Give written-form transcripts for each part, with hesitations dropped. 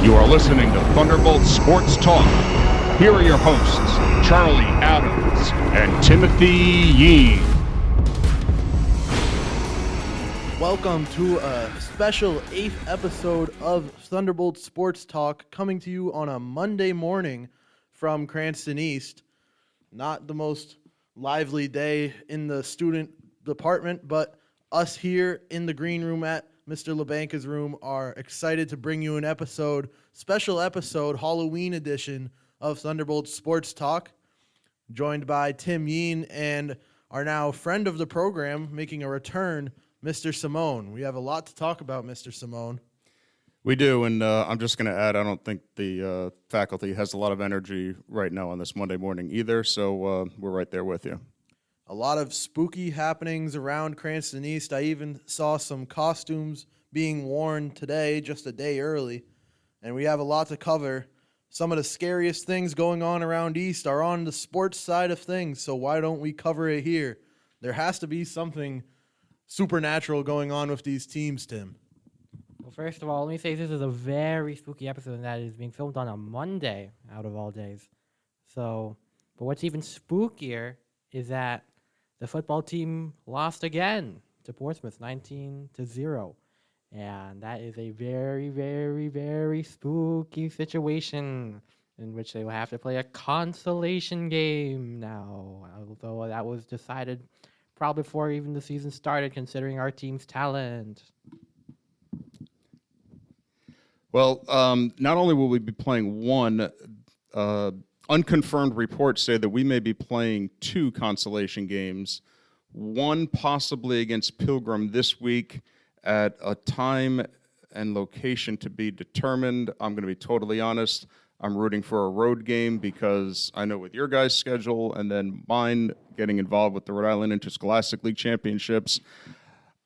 You are listening to Thunderbolt Sports Talk. Here are your hosts, Charlie Adams and Timothy Yeen. Welcome to a special 8th episode of Thunderbolt Sports Talk, coming to you on a Monday morning from Cranston East. Not the most lively day in the student department, but us here in the green room at Mr. LaBanca's room are excited to bring you an episode, special episode, Halloween edition of Thunderbolt Sports Talk, joined by Tim Yeen and our now friend of the program, making a return, Mr. Simone. We have a lot to talk about, Mr. Simone. We do, and I'm just going to add, I don't think the faculty has a lot of energy right now on this Monday morning either, so we're right there with you. A lot of spooky happenings around Cranston East. I even saw some costumes being worn today, just a day early, and we have a lot to cover. Some of the scariest things going on around East are on the sports side of things, so why don't we cover it here? There has to be something supernatural going on with these teams, Tim. Well, first of all, let me say this is a very spooky episode that is being filmed on a Monday out of all days. But what's even spookier is that the football team lost again to Portsmouth, 19-0. And that is a very, very, very spooky situation in which they will have to play a consolation game now, although that was decided probably before even the season started, considering our team's talent. Well, not only will we be playing one, unconfirmed reports say that we may be playing two consolation games, one possibly against Pilgrim this week at a time and location to be determined. I'm going to be totally honest. I'm rooting for a road game because I know with your guys' schedule and then mine getting involved with the Rhode Island Interscholastic League Championships,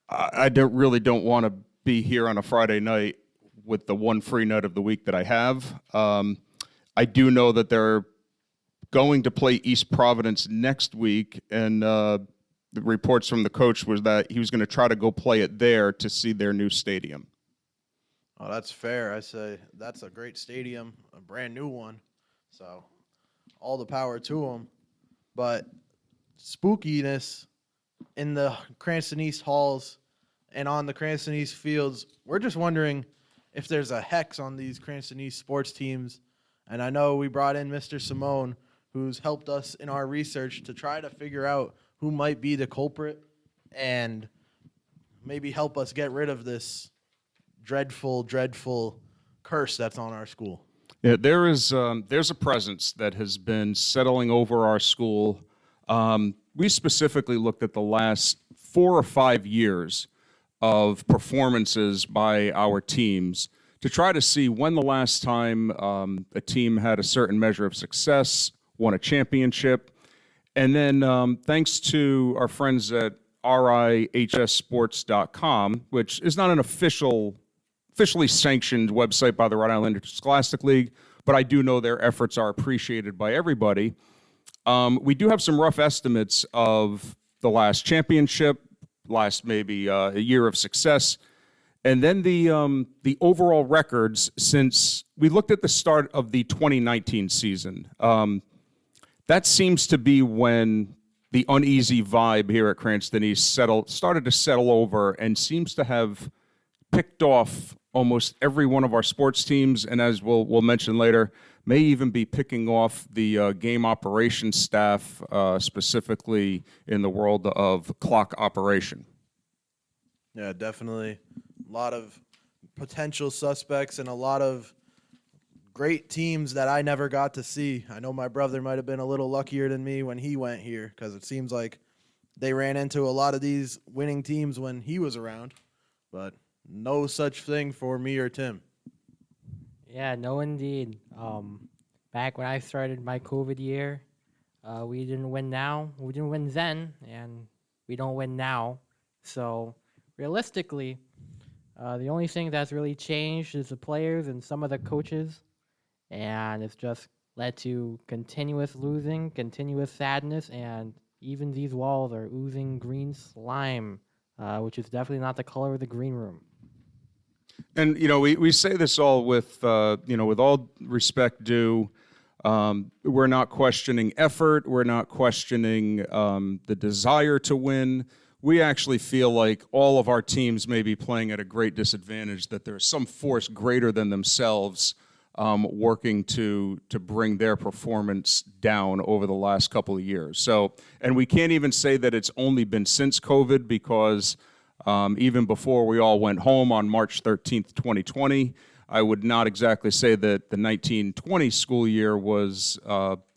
I don't want to be here on a Friday night with the one free night of the week that I have. I do know that they're going to play East Providence next week, and the reports from the coach was that he was going to try to go play it there to see their new stadium. Oh, that's fair. I say that's a great stadium, a brand new one. So all the power to them. But spookiness in the Cranston East halls and on the Cranston East fields, we're just wondering if there's a hex on these Cranston East sports teams. And I know we brought in Mr. Simone, who's helped us in our research to try to figure out who might be the culprit and maybe help us get rid of this dreadful, dreadful curse that's on our school. Yeah, there's a presence that has been settling over our school. We specifically looked at the last 4 or 5 years of performances by our teams to try to see when the last time a team had a certain measure of success, won a championship. And then thanks to our friends at RIHSsports.com, which is not an officially sanctioned website by the Rhode Island Interscholastic League, but I do know their efforts are appreciated by everybody. We do have some rough estimates of the last championship, last maybe a year of success, and then the overall records since we looked at the start of the 2019 season. That seems to be when the uneasy vibe here at Cranston East started to settle over and seems to have picked off almost every one of our sports teams, and as we'll mention later, may even be picking off the game operations staff, specifically in the world of clock operation. Yeah, definitely. A lot of potential suspects and a lot of great teams that I never got to see. I know my brother might have been a little luckier than me when he went here because it seems like they ran into a lot of these winning teams when he was around, but no such thing for me or Tim. Yeah, no, indeed. Back when I started my COVID year, we didn't win now. We didn't win then, and we don't win now. So realistically, the only thing that's really changed is the players and some of the coaches, and it's just led to continuous losing, continuous sadness, and even these walls are oozing green slime, which is definitely not the color of the green room. And we say this all with with all respect due. We're not questioning effort. We're not questioning the desire to win. We actually feel like all of our teams may be playing at a great disadvantage, that there's some force greater than themselves working to bring their performance down over the last couple of years. So, and we can't even say that it's only been since COVID, because even before we all went home on March 13th, 2020, I would not exactly say that the 1920 school year was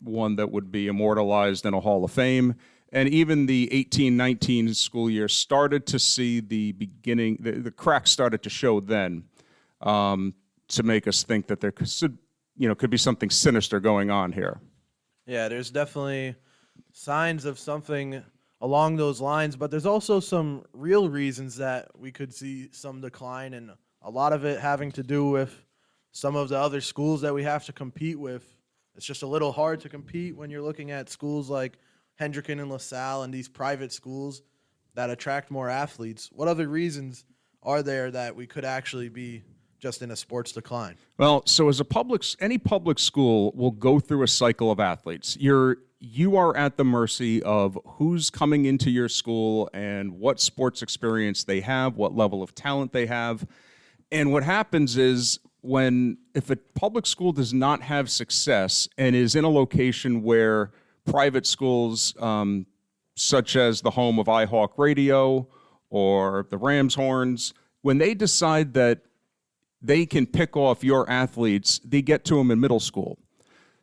one that would be immortalized in a Hall of Fame. And even the 18-19 school year started to see the beginning, the cracks started to show then, to make us think that there could be something sinister going on here. Yeah, there's definitely signs of something along those lines, but there's also some real reasons that we could see some decline, and a lot of it having to do with some of the other schools that we have to compete with. It's just a little hard to compete when you're looking at schools like Hendricken and LaSalle and these private schools that attract more athletes. What other reasons are there that we could actually be just in a sports decline? Well, so as any public school will go through a cycle of athletes. You are at the mercy of who's coming into your school and what sports experience they have, what level of talent they have. And what happens is, if a public school does not have success and is in a location where private schools, such as the home of iHawk Radio or the Rams Horns, when they decide that they can pick off your athletes, they get to them in middle school.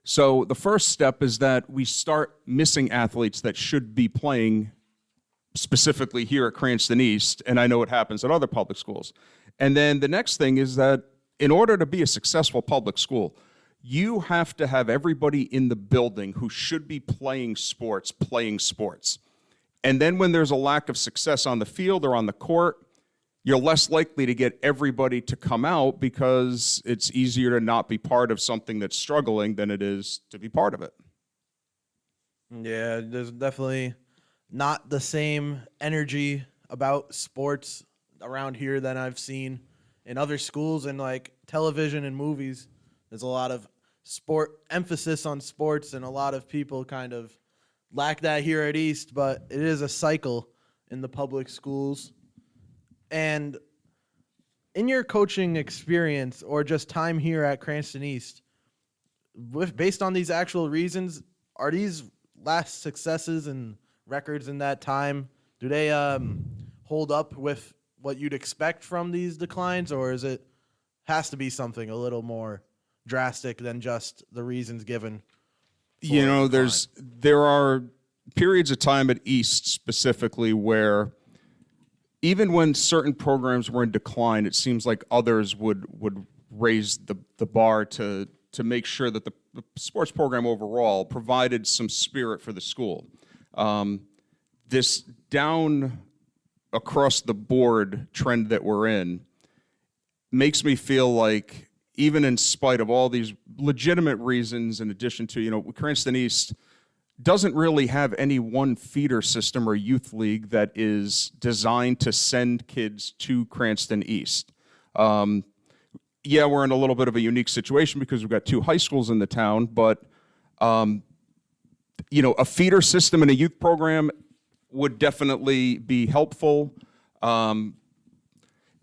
So the first step is that we start missing athletes that should be playing specifically here at Cranston East, and I know it happens at other public schools. And then the next thing is that in order to be a successful public school, you have to have everybody in the building who should be playing sports. And then when there's a lack of success on the field or on the court, you're less likely to get everybody to come out, because it's easier to not be part of something that's struggling than it is to be part of it. Yeah, there's definitely not the same energy about sports around here than I've seen in other schools, and like television and movies. There's a lot of emphasis on sports, and a lot of people kind of lack that here at East, but it is a cycle in the public schools. And in your coaching experience or just time here at Cranston East, based on these actual reasons, are these last successes and records in that time, do they hold up with what you'd expect from these declines, or is it has to be something a little more drastic than just the reasons given? There are periods of time at East specifically where even when certain programs were in decline, it seems like others would raise the bar to make sure that the sports program overall provided some spirit for the school. This down across the board trend that we're in makes me feel like, even in spite of all these legitimate reasons, in addition to, Cranston East doesn't really have any one feeder system or youth league that is designed to send kids to Cranston East. Yeah, we're in a little bit of a unique situation because we've got two high schools in the town, but a feeder system and a youth program would definitely be helpful.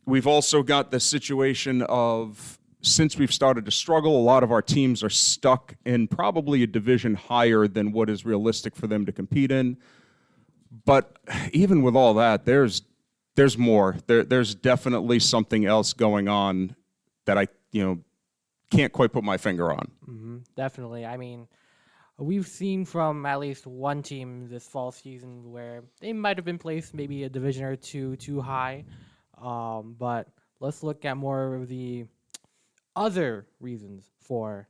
We've also got the situation of, since we've started to struggle, a lot of our teams are stuck in probably a division higher than what is realistic for them to compete in. But even with all that, there's more. There's definitely something else going on that I can't quite put my finger on. Mm-hmm, definitely. I mean, we've seen from at least one team this fall season where they might have been placed maybe a division or two too high. But let's look at more of the other reasons for,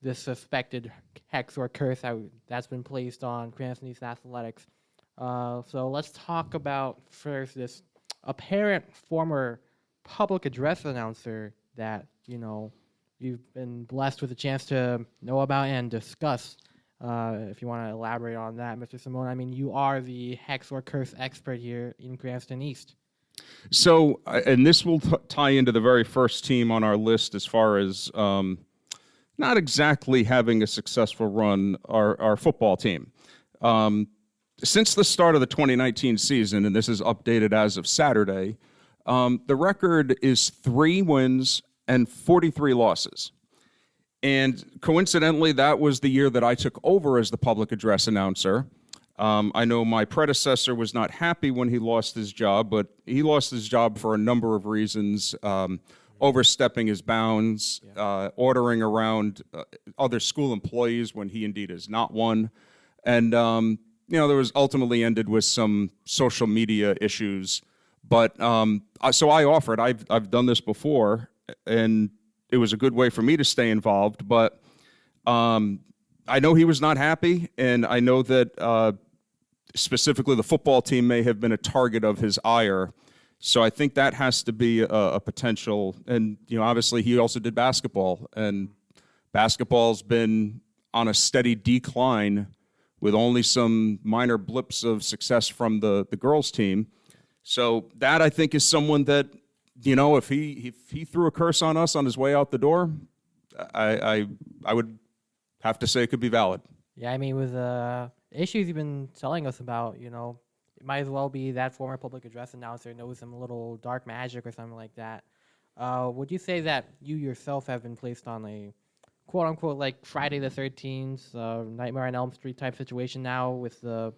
this suspected hex or curse that's been placed on Cranston East Athletics. So let's talk about first this apparent former public address announcer that, you've been blessed with a chance to know about and discuss. If you want to elaborate on that, Mr. Simone. I mean, you are the hex or curse expert here in Cranston East. So, and this will tie into the very first team on our list as far as not exactly having a successful run, our football team. Since the start of the 2019 season, and this is updated as of Saturday, the record is 3 wins and 43 losses. And coincidentally, that was the year that I took over as the public address announcer. I know my predecessor was not happy when he lost his job, but he lost his job for a number of reasons, overstepping his bounds, ordering around other school employees when he indeed is not one. And, there was ultimately ended with some social media issues. But so I offered, I've done this before, and it was a good way for me to stay involved. But I know he was not happy, and I know that specifically the football team may have been a target of his ire. So I think that has to be a potential. And, obviously he also did basketball, and basketball's been on a steady decline with only some minor blips of success from the girls team. So that, I think, is someone that, if he threw a curse on us on his way out the door, I would have to say it could be valid. Yeah, I mean, with the issues you've been telling us about, it might as well be that former public address announcer knows some little dark magic or something like that. Would you say that you yourself have been placed on a quote-unquote like Friday the 13th, Nightmare on Elm Street type situation now, with the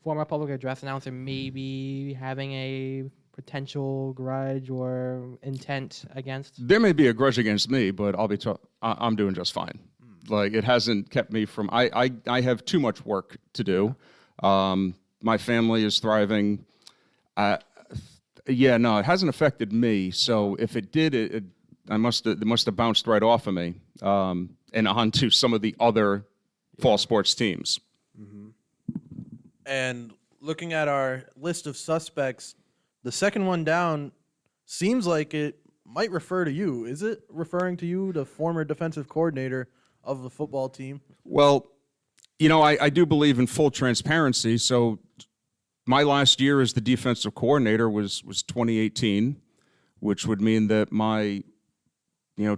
former public address announcer maybe having a potential grudge or intent against? There may be a grudge against me, but I'm doing just fine. Like, it hasn't kept me from. I have too much work to do. My family is thriving. It hasn't affected me. So if it did, it must have bounced right off of me and onto some of the other fall sports teams. And looking at our list of suspects, the second one down seems like it might refer to you. Is it referring to you, the former defensive coordinator of the football team? Well, I do believe in full transparency. So my last year as the defensive coordinator was 2018, which would mean that my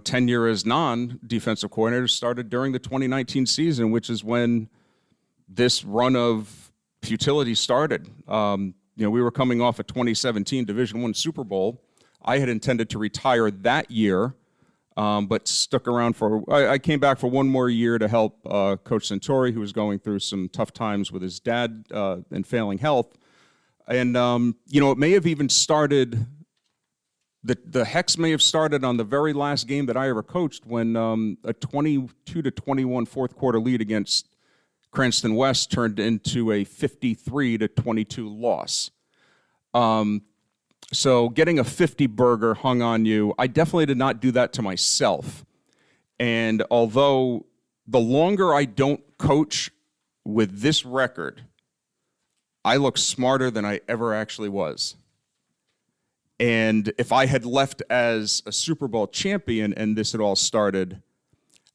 tenure as non-defensive coordinator started during the 2019 season, which is when this run of futility started. We were coming off a 2017 Division I Super Bowl. I had intended to retire that year, but stuck around I came back for one more year to help Coach Santori, who was going through some tough times with his dad and failing health. And, it may have even started, the hex may have started on the very last game that I ever coached, when a 22-21 fourth quarter lead against Cranston West turned into a 53-22 loss. So getting a 50 burger hung on you, I definitely did not do that to myself. And although the longer I don't coach with this record, I look smarter than I ever actually was. And if I had left as a Super Bowl champion and this had all started,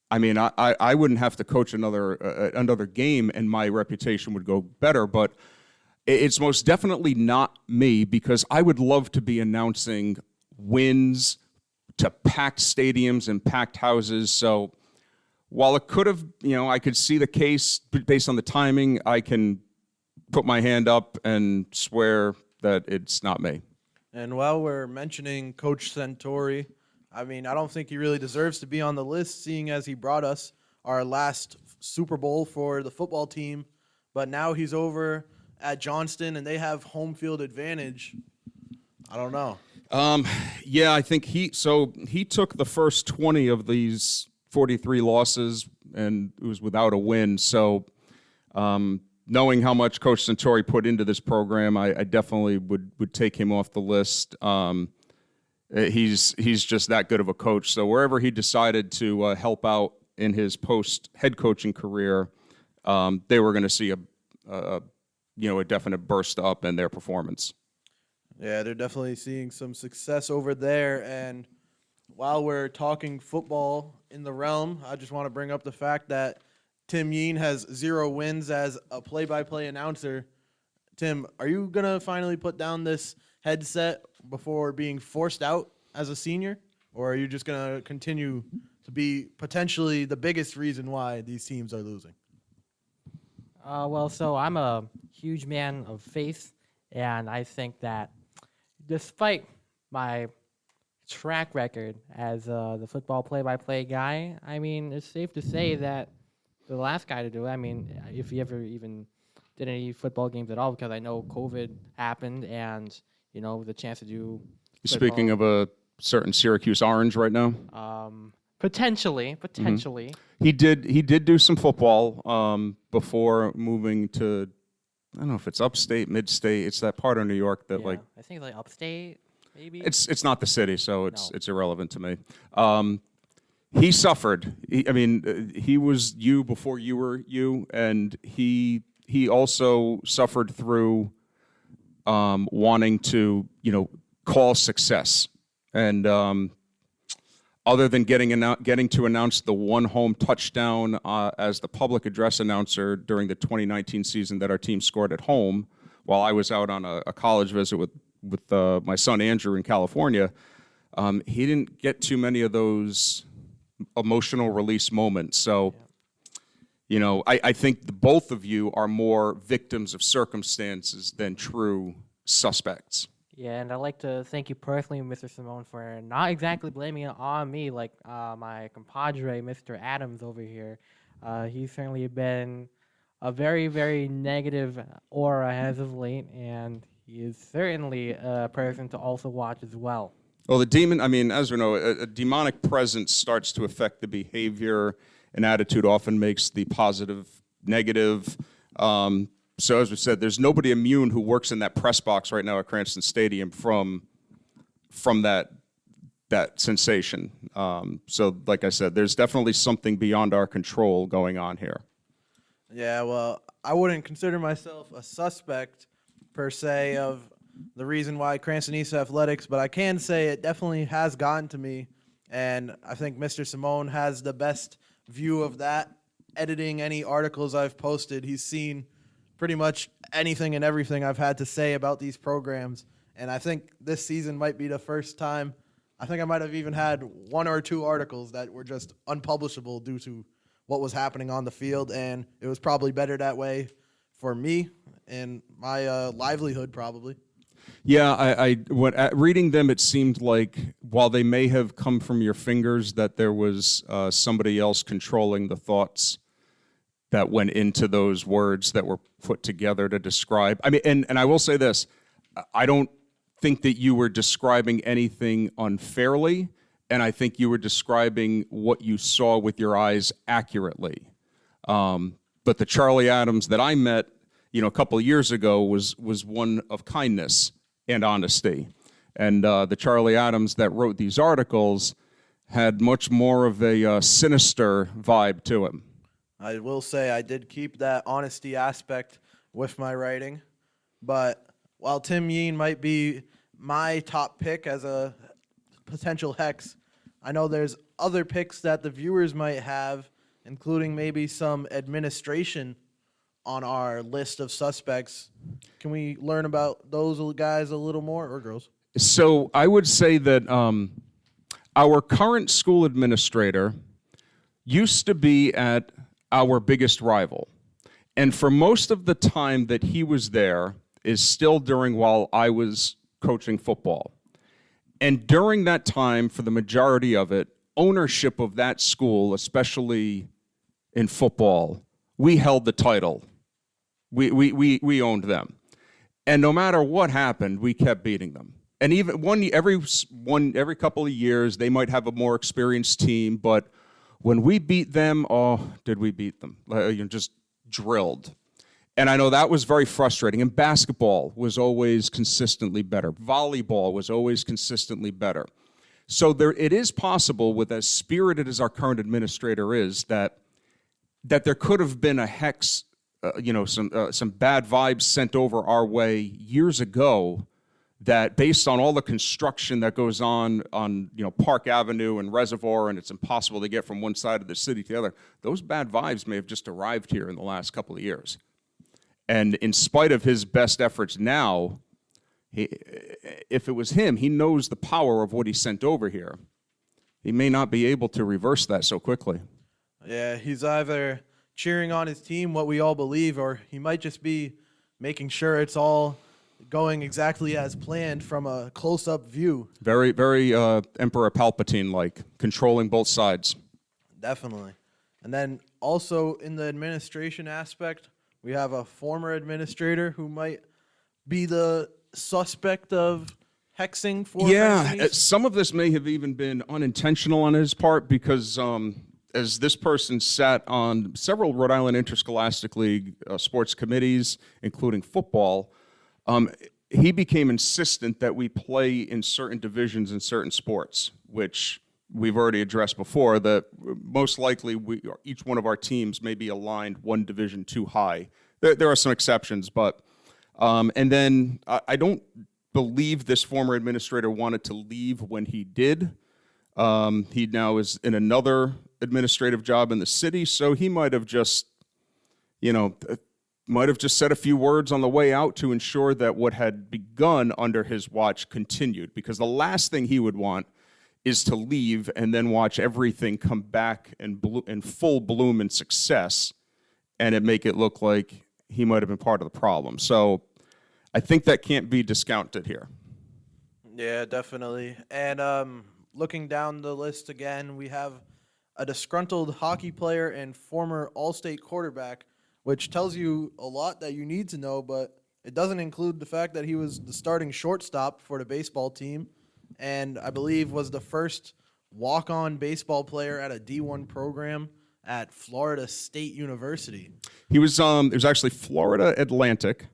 I mean, I wouldn't have to coach another game and my reputation would go better. But it's most definitely not me, because I would love to be announcing wins to packed stadiums and packed houses. So while it could have, I could see the case based on the timing, I can put my hand up and swear that it's not me. And while we're mentioning Coach Santori, I mean, I don't think he really deserves to be on the list, seeing as he brought us our last Super Bowl for the football team. But now he's over at Johnston, and they have home field advantage. I don't know. I think he took the first 20 of these 43 losses, and it was without a win. So knowing how much Coach Santori put into this program, I definitely would take him off the list. He's just that good of a coach. So wherever he decided to help out in his post-head coaching career, they were going to see a definite burst up in their performance. Yeah, they're definitely seeing some success over there. And while we're talking football in the realm, I just want to bring up the fact that Tim Yeen has 0 wins as a play-by-play announcer. Tim, are you going to finally put down this headset before being forced out as a senior? Or are you just going to continue to be potentially the biggest reason why these teams are losing? Well, so I'm a huge man of faith, and I think that despite my track record as the football play-by-play guy, I mean, it's safe to say that the last guy to do it, I mean, if he ever even did any football games at all, because I know COVID happened, and, you know, the chance to do Speaking of a certain Syracuse Orange right now, potentially. he did do some football before moving to, I don't know if it's upstate, mid-state. It's that part of New York that Yeah, I think like upstate, maybe. it's not the city, so it's No. it's irrelevant to me. He suffered. He was you before you were you, and he also suffered through wanting to, call success. And other than getting to announce the one home touchdown as the public address announcer during the 2019 season that our team scored at home, while I was out on a college visit with my son Andrew in California, he didn't get too many of those emotional release moments. So, I think both of you are more victims of circumstances than true suspects. Yeah, and I'd like to thank you personally, Mr. Simone, for not exactly blaming it on me like my compadre, Mr. Adams, over here. He's certainly been a very, very negative aura as of late, and he is certainly a person to also watch as well. Well, the demon, as we know, a demonic presence starts to affect the behavior, and attitude often makes the positive negative. So as we said, there's nobody immune who works in that press box right now at Cranston Stadium from that sensation. So like I said, there's definitely something beyond our control going on here. Yeah, well, I wouldn't consider myself a suspect per se of the reason why Cranston East Athletics, but I can say it definitely has gotten to me, and I think Mr. Simone has the best view of that. Editing any articles I've posted, he's seen pretty much anything and everything I've had to say about these programs, and I think this season might be the first time. I think I might have even had one or two articles that were just unpublishable due to what was happening on the field, and it was probably better that way for me and my livelihood probably. Yeah, reading them, it seemed like while they may have come from your fingers, that there was somebody else controlling the thoughts that went into those words that were put together to describe. And I will say this, I don't think that you were describing anything unfairly, and I think you were describing what you saw with your eyes accurately. But the Charlie Adams that I met, a couple of years ago was one of kindness and honesty. And the Charlie Adams that wrote these articles had much more of a sinister vibe to him. I will say I did keep that honesty aspect with my writing, but while Tim Yeen might be my top pick as a potential hex, I know there's other picks that the viewers might have, including maybe some administration on our list of suspects. Can we learn about those guys a little more, or girls? So I would say that our current school administrator used to be at our biggest rival. And for most of the time that he was there is still during while I was coaching football. And during that time, for the majority of it, ownership of that school, especially in football, we held the title. We owned them. And no matter what happened, we kept beating them. And even every couple of years, they might have a more experienced team, but when we beat them, did we beat them? Just drilled. And I know that was very frustrating. And basketball was always consistently better. Volleyball was always consistently better. So it is possible, with as spirited as our current administrator is, that there could have been a hex, some bad vibes sent over our way years ago, that based on all the construction that goes on Park Avenue and Reservoir, and it's impossible to get from one side of the city to the other, those bad vibes may have just arrived here in the last couple of years. And in spite of his best efforts now, if it was him, he knows the power of what he sent over here. He may not be able to reverse that so quickly. Yeah, he's either cheering on his team, what we all believe, or he might just be making sure it's all going exactly as planned from a close-up view. Very, very Emperor Palpatine-like, controlling both sides. Definitely. And then also in the administration aspect, we have a former administrator who might be the suspect of hexing for vaccinees. Some of this may have even been unintentional on his part because as this person sat on several Rhode Island Interscholastic League sports committees, including football, he became insistent that we play in certain divisions in certain sports, which we've already addressed before, that most likely each one of our teams may be aligned one division too high. There are some exceptions, but and then I don't believe this former administrator wanted to leave when he did. He now is in another administrative job in the city, so he might have just, said a few words on the way out to ensure that what had begun under his watch continued, because the last thing he would want is to leave and then watch everything come back in full bloom and success, and it make it look like he might have been part of the problem. So I think that can't be discounted here. Yeah, definitely. And looking down the list again, we have a disgruntled hockey player and former All-State quarterback, which tells you a lot that you need to know, but it doesn't include the fact that he was the starting shortstop for the baseball team, and I believe was the first walk-on baseball player at a D1 program at Florida State University. He was it was actually Florida Atlantic.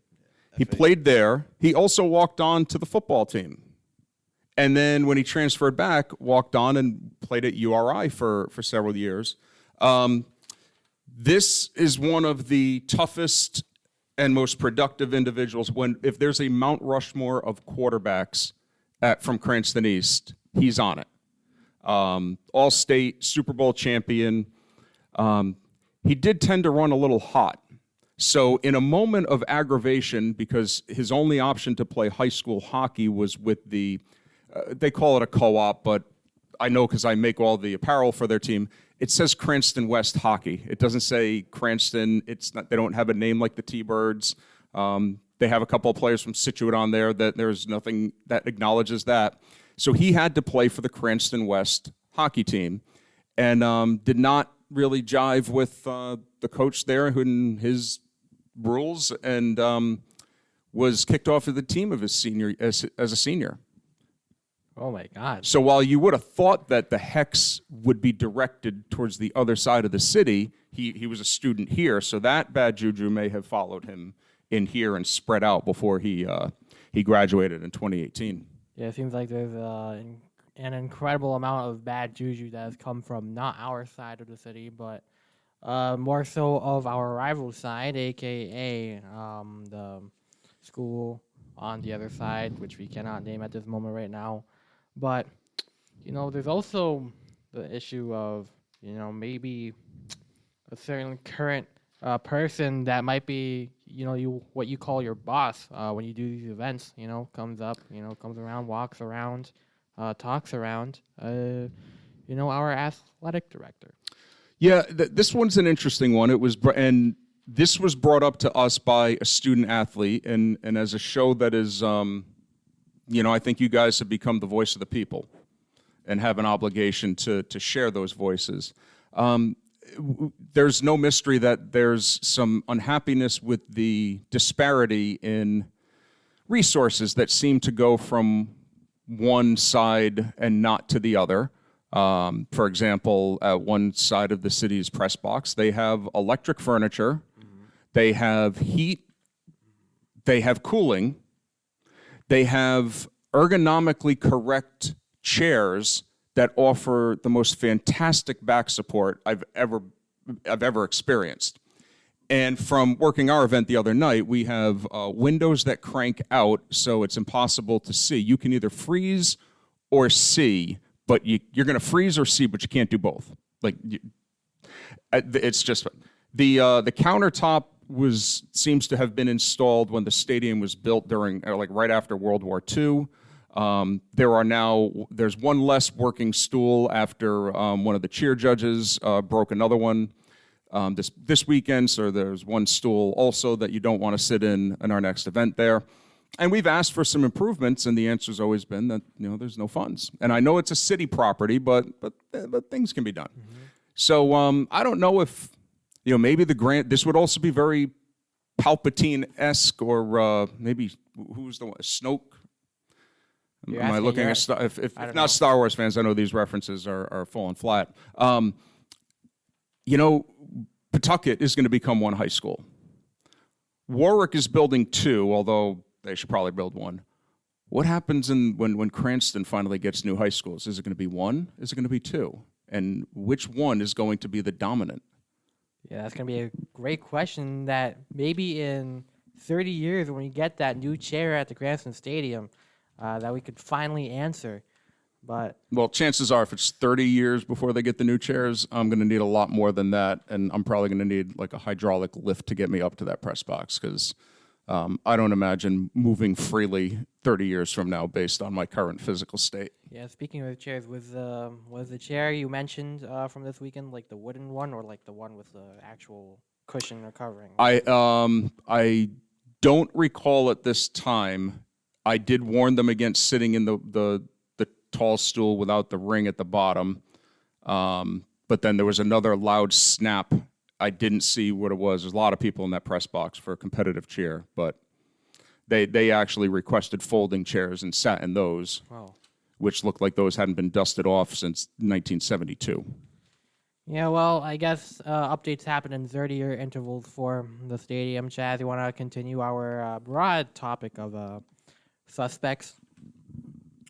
He played there. He also walked on to the football team. And then when he transferred back, walked on and played at URI for several years. This is one of the toughest and most productive individuals. If there's a Mount Rushmore of quarterbacks from Cranston East, he's on it. All-state, Super Bowl champion. He did tend to run a little hot. So in a moment of aggravation, because his only option to play high school hockey was with they call it a co-op, but I know because I make all the apparel for their team. It says Cranston West Hockey. It doesn't say Cranston. They don't have a name like the T-Birds. They have a couple of players from Scituate on there. That there's nothing that acknowledges that. So he had to play for the Cranston West hockey team, and did not really jive with the coach there and his rules, and was kicked off of the team of his senior as a senior. Oh my God. So while you would have thought that the hex would be directed towards the other side of the city, he was a student here, so that bad juju may have followed him in here and spread out before he graduated in 2018. Yeah, it seems like there's an incredible amount of bad juju that has come from not our side of the city, but more so of our rival side, a.k.a. The school on the other side, which we cannot name at this moment right now. But, there's also the issue of, maybe a certain current person that might be, what you call your boss when you do these events, comes up, comes around, walks around, talks around, our athletic director. Yeah, this one's an interesting one. And this was brought up to us by a student athlete, and as a show that is, I think you guys have become the voice of the people and have an obligation to share those voices. There's no mystery that there's some unhappiness with the disparity in resources that seem to go from one side and not to the other. For example, at one side of the city's press box, they have electric furniture, they have heat, they have cooling, they have ergonomically correct chairs that offer the most fantastic back support I've ever experienced. And from working our event the other night, we have windows that crank out so it's impossible to see. You can either freeze or see, but you're going to freeze or see, but you can't do both. It's just the countertop seems to have been installed when the stadium was built during, like right after World War II. There's one less working stool after one of the cheer judges broke another one this weekend. So there's one stool also that you don't want to sit in our next event there. And we've asked for some improvements, and the answer's always been that there's no funds. And I know it's a city property, but things can be done. Mm-hmm. So I don't know if maybe the grant. This would also be very Palpatine-esque, or maybe who's the one? Snoke. Am I looking at if not Star Wars fans? I know these references are falling flat. Pawtucket is going to become one high school. Warwick is building two, although they should probably build one. What happens when Cranston finally gets new high schools? Is it going to be one? Is it going to be two? And which one is going to be the dominant? Yeah, that's going to be a great question that maybe in 30 years when we get that new chair at the Cranston Stadium, that we could finally answer. But well, chances are if it's 30 years before they get the new chairs, I'm going to need a lot more than that, and I'm probably going to need like a hydraulic lift to get me up to that press box, because I don't imagine moving freely 30 years from now based on my current physical state. Yeah, speaking of chairs, was the chair you mentioned from this weekend like the wooden one or like the one with the actual cushion or covering? I don't recall at this time. I did warn them against sitting in the tall stool without the ring at the bottom, but then there was another loud snap. I didn't see what it was. There's a lot of people in that press box for a competitive cheer, but they actually requested folding chairs and sat in those, which looked like those hadn't been dusted off since 1972. Yeah, well, I guess updates happen in 30-year intervals for the stadium. Chaz, you want to continue our broad topic of suspects?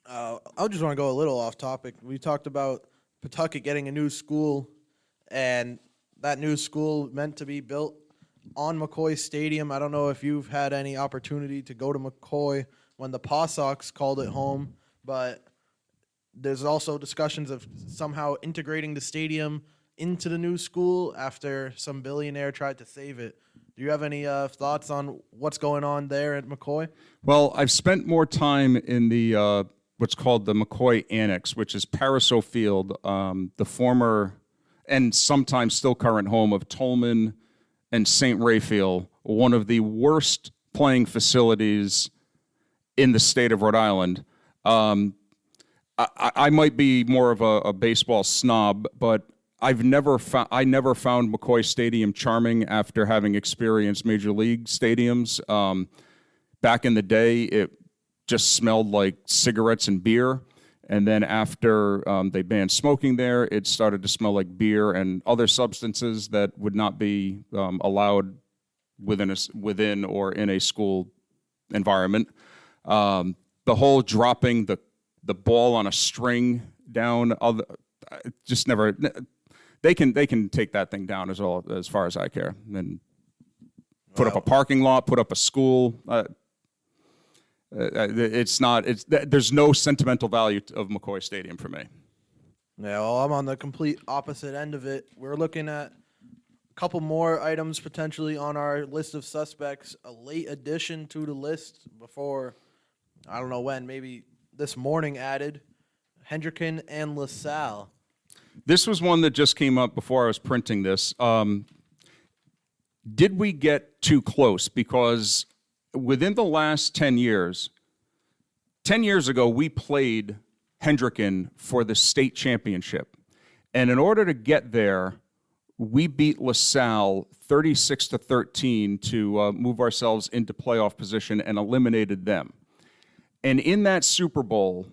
I just want to go a little off topic. We talked about Pawtucket getting a new school, and that new school meant to be built on McCoy Stadium. I don't know if you've had any opportunity to go to McCoy when the Paw Sox called it home, but there's also discussions of somehow integrating the stadium into the new school after some billionaire tried to save it. Do you have any thoughts on what's going on there at McCoy? Well, I've spent more time in the what's called the McCoy Annex, which is Pariseau Field, the former and sometimes still current home of Tolman and St. Raphael, one of the worst playing facilities in the state of Rhode Island. I might be more of a baseball snob, but I never found McCoy Stadium charming after having experienced major league stadiums. Back in the day, it just smelled like cigarettes and beer. And then after they banned smoking there, it started to smell like beer and other substances that would not be allowed within or in a school environment. The whole dropping the ball on a string down, just never. They can take that thing down as far as I care, and put up a parking lot, put up a school. There's no sentimental value of McCoy Stadium for me. Yeah, well, I'm on the complete opposite end of it. We're looking at a couple more items potentially on our list of suspects, a late addition to the list before, I don't know when, maybe this morning added, Hendricken and LaSalle. This was one that just came up before I was printing this. Did we get too close? Because within the last 10 years, 10 years ago, we played Hendricken for the state championship. And in order to get there, we beat LaSalle 36-13 to move ourselves into playoff position and eliminated them. And in that Super Bowl,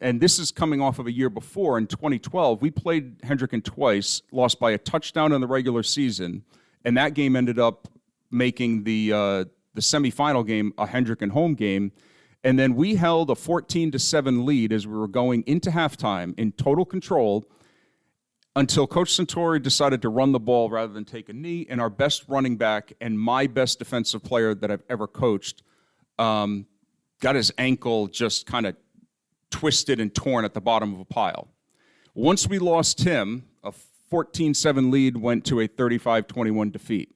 and this is coming off of a year before, in 2012, we played Hendricken twice, lost by a touchdown in the regular season, and that game ended up making the semifinal game a Hendricken home game. And then we held a 14-7 lead as we were going into halftime in total control until Coach Centauri decided to run the ball rather than take a knee, and our best running back and my best defensive player that I've ever coached got his ankle just kind of twisted and torn at the bottom of a pile. Once we lost him, a 14-7 lead went to a 35-21 defeat.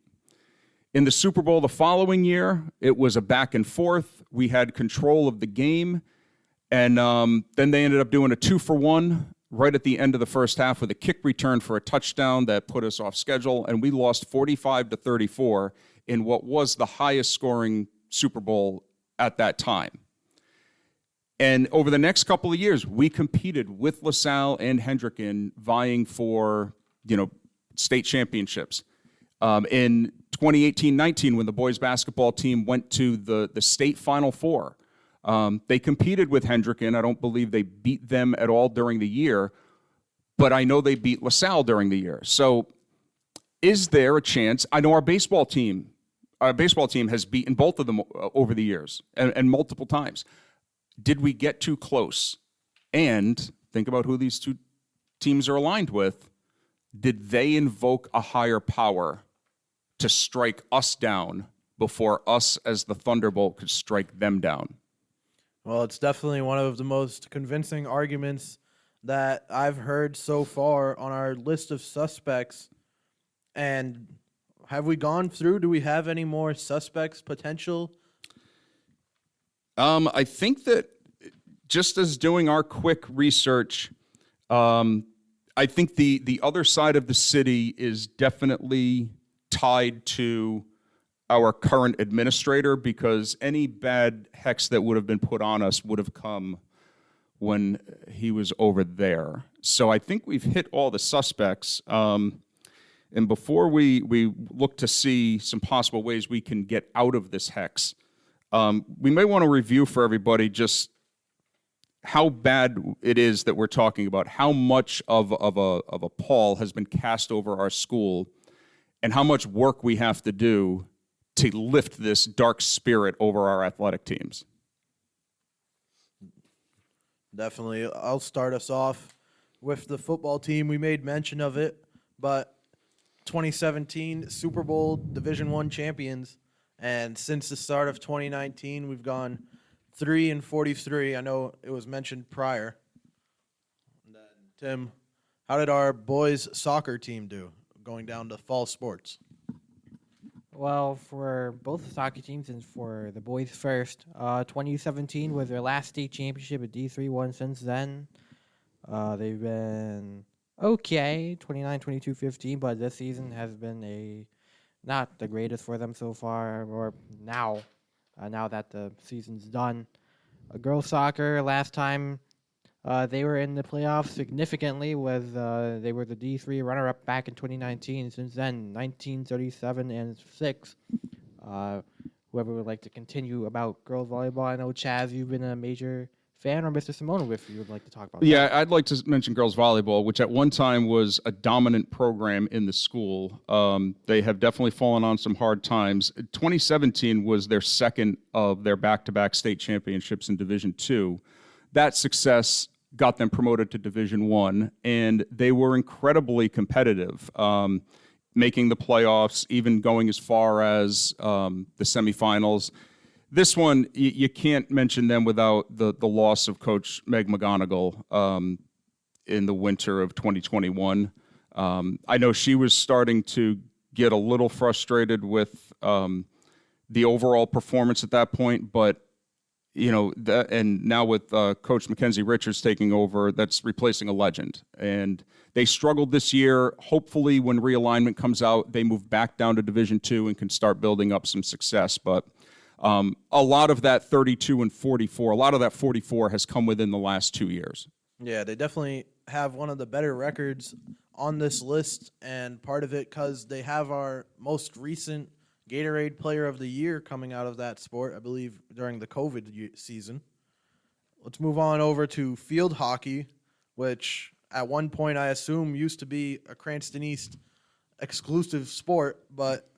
In the Super Bowl the following year, it was a back and forth. We had control of the game. And then they ended up doing a 2-for-1 right at the end of the first half with a kick return for a touchdown that put us off schedule. And we lost 45-34 in what was the highest scoring Super Bowl at that time. And over the next couple of years, we competed with LaSalle and Hendricken vying for, state championships. In 2018-19, when the boys basketball team went to the state Final Four, they competed with Hendricken. I don't believe they beat them at all during the year, but I know they beat LaSalle during the year. So is there a chance? I know our baseball team has beaten both of them over the years and multiple times. Did we get too close? And think about who these two teams are aligned with. Did they invoke a higher power to strike us down before us as the Thunderbolt could strike them down? Well, it's definitely one of the most convincing arguments that I've heard so far on our list of suspects. And have we gone through? Do we have any more suspects potential? I think that just as doing our quick research, I think the other side of the city is definitely tied to our current administrator, because any bad hex that would have been put on us would have come when he was over there. So I think we've hit all the suspects. And before we look to see some possible ways we can get out of this hex, we may want to review for everybody just how bad it is that we're talking about, how much of a pall has been cast over our school, and how much work we have to do to lift this dark spirit over our athletic teams. Definitely. I'll start us off with the football team. We made mention of it, but 2017 Super Bowl Division I champions, and since the start of 2019, we've gone 3-43. I know it was mentioned prior. And then, Tim, how did our boys soccer team do going down to fall sports? Well, for both the soccer teams and for the boys first, 2017 was their last state championship at D3-1 since then. They've been okay, 29, 22, 15, but this season has been not the greatest for them so far, or now that the season's done. Girls soccer, last time they were in the playoffs significantly was they were the D3 runner-up back in 2019. Since then, 1937-6. Whoever would like to continue about girls volleyball, I know, Chaz, you've been a major fan, or Mr. Simone, if you would like to talk about that. Yeah, I'd like to mention girls volleyball, which at one time was a dominant program in the school. They have definitely fallen on some hard times. 2017 was their second of their back-to-back state championships in Division II. That success got them promoted to Division I, and they were incredibly competitive, making the playoffs, even going as far as the semifinals. This one, you can't mention them without the loss of Coach Meg McGonigal in the winter of 2021. I know she was starting to get a little frustrated with the overall performance at that point, but and now with Coach Mackenzie Richards taking over, that's replacing a legend. And they struggled this year. Hopefully, when realignment comes out, they move back down to Division II and can start building up some success. But a lot of that 32-44, a lot of that 44 has come within the last 2 years. Yeah, they definitely have one of the better records on this list, and part of it because they have our most recent Gatorade Player of the Year coming out of that sport, I believe, during the COVID season. Let's move on over to field hockey, which at one point I assume used to be a Cranston East exclusive sport, but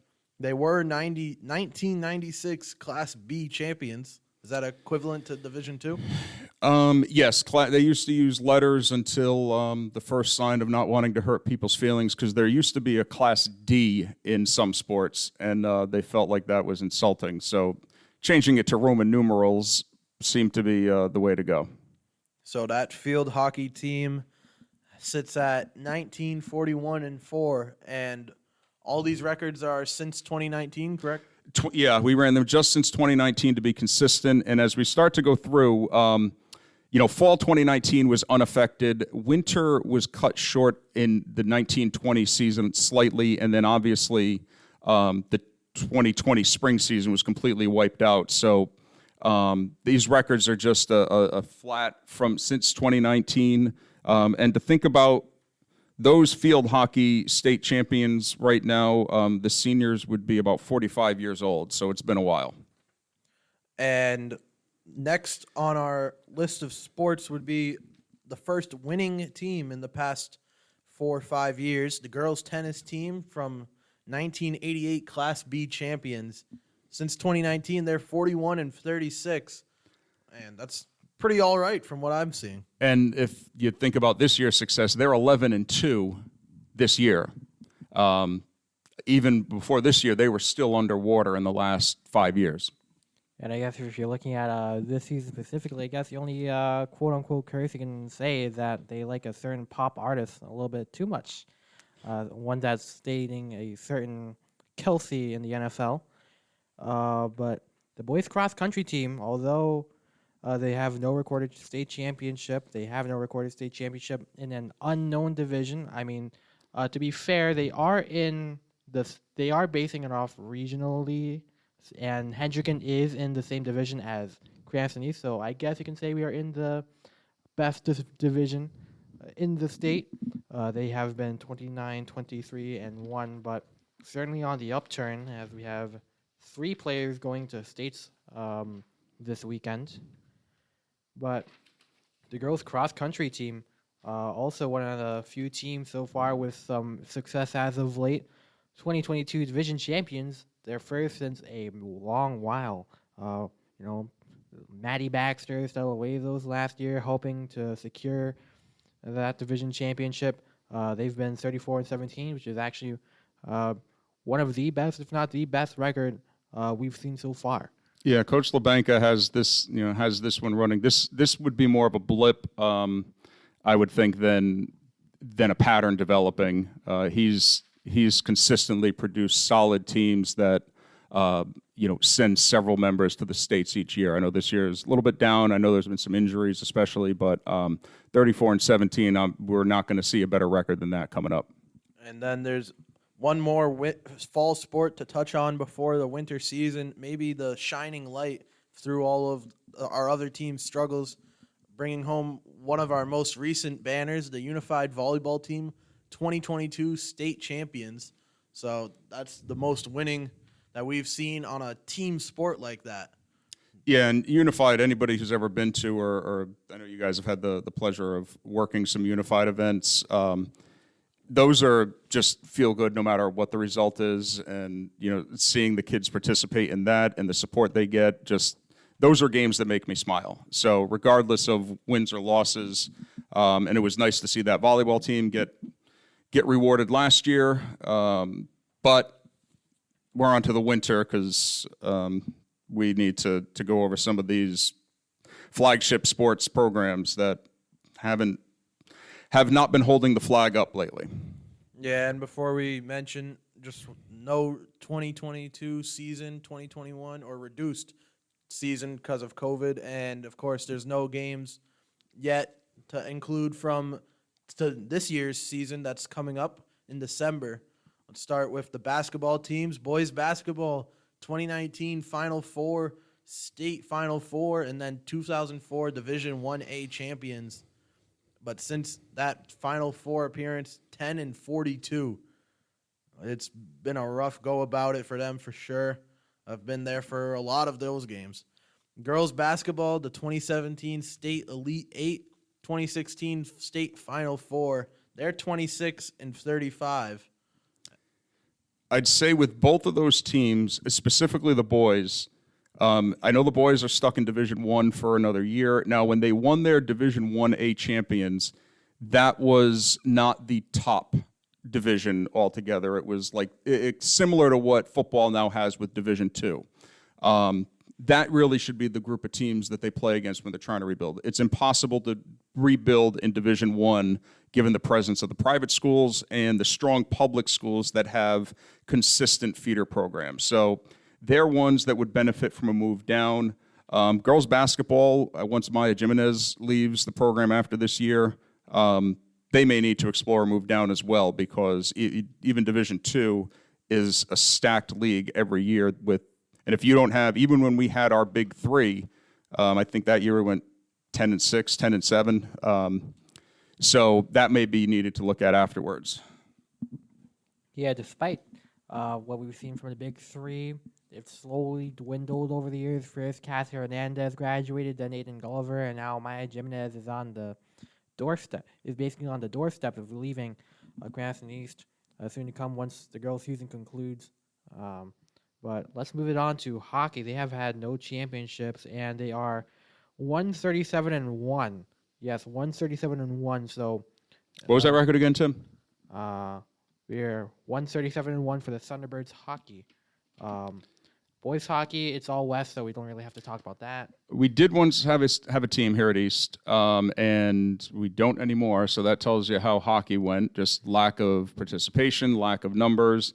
they were 1996 Class B champions. Is that equivalent to Division II? Yes, they used to use letters until the first sign of not wanting to hurt people's feelings, because there used to be a Class D in some sports, and they felt like that was insulting. So changing it to Roman numerals seemed to be the way to go. So that field hockey team sits at 19-41-4, and all these records are since 2019, correct? Yeah, we ran them just since 2019 to be consistent. And as we start to go through, fall 2019 was unaffected. Winter was cut short in the 1920 season slightly, and then obviously the 2020 spring season was completely wiped out. So these records are just a flat from since 2019. And to think about those field hockey state champions right now, the seniors would be about 45 years old, so it's been a while. And next on our list of sports would be the first winning team in the past 4 or 5 years, the girls tennis team from 1988 Class B champions. Since 2019, they're 41-36, and that's pretty all right from what I'm seeing. And if you think about this year's success, they're 11-2 this year. Even before this year, they were still underwater in the last 5 years. And I guess if you're looking at this season specifically, I guess the only quote-unquote curse you can say is that they like a certain pop artist a little bit too much. One that's stating a certain Kelsey in the NFL. But the boys cross-country team, although they have no recorded state championship, they have no recorded state championship in an unknown division. I mean, to be fair, they are basing it off regionally, and Hendricken is in the same division as Cranston East, so I guess you can say we are in the best division in the state. They have been 29-23-1, but certainly on the upturn, as we have 3 players going to states this weekend. But the girls cross-country team, also one of the few teams so far with some success as of late. 2022 division champions, their first since a long while. Maddie Baxter stole away those last year, hoping to secure that division championship. They've been 34-17, which is actually one of the best, if not the best record we've seen so far. Yeah, Coach LaBanca has this one running. This would be more of a blip, I would think, than a pattern developing. He's consistently produced solid teams that send several members to the states each year. I know this year is a little bit down. I know there's been some injuries, especially, but 34-17, we're not going to see a better record than that coming up. And then there's one more fall sport to touch on before the winter season, maybe the shining light through all of our other teams' struggles, bringing home one of our most recent banners, the Unified Volleyball Team, 2022 state champions. So that's the most winning that we've seen on a team sport like that. Yeah, and Unified, anybody who's ever been to, or I know you guys have had the pleasure of working some Unified events, those are just feel good no matter what the result is, and seeing the kids participate in that and the support they get, just those are games that make me smile. So regardless of wins or losses, and it was nice to see that volleyball team get rewarded last year, but we're on to the winter because we need to go over some of these flagship sports programs that have not been holding the flag up lately. Yeah, and before we mention, just no 2022 season, 2021, or reduced season because of COVID, and of course there's no games yet to include to this year's season that's coming up in December. Let's start with the basketball teams. Boys basketball, 2019 Final Four, state Final Four, and then 2004 Division 1A champions. But since that Final Four appearance, 10-42. It's been a rough go about it for them for sure. I've been there for a lot of those games. Girls basketball, the 2017 State Elite 8, 2016 State Final Four. They're 26-35. I'd say with both of those teams, specifically the boys, I know the boys are stuck in Division I for another year. Now, when they won their Division 1A champions, that was not the top division altogether. It was like similar to what football now has with Division II. that really should be the group of teams that they play against when they're trying to rebuild. It's impossible to rebuild in Division I given the presence of the private schools and the strong public schools that have consistent feeder programs. So they're ones that would benefit from a move down. Girls basketball, once Maya Jimenez leaves the program after this year, they may need to explore a move down as well, because even Division II is a stacked league every year with, and if you don't have, even when we had our big three, I think that year we went 10-6, 10-7. So that may be needed to look at afterwards. Yeah, despite what we've seen from the big three, it's slowly dwindled over the years. First, Cassie Hernandez graduated, then Aiden Gulliver, and now Maya Jimenez is on the doorstep. Is basically on the doorstep of leaving Cranston East soon to come once the girls' season concludes. But let's move it on to hockey. They have had no championships, and they are 137-1. Yes, 137-1. So, What was that record again, Tim? we're 137-1 for the Thunderbirds hockey. Boys hockey, it's all West, so we don't really have to talk about that. We did once have a team here at East, and we don't anymore. So that tells you how hockey went. Just lack of participation, lack of numbers.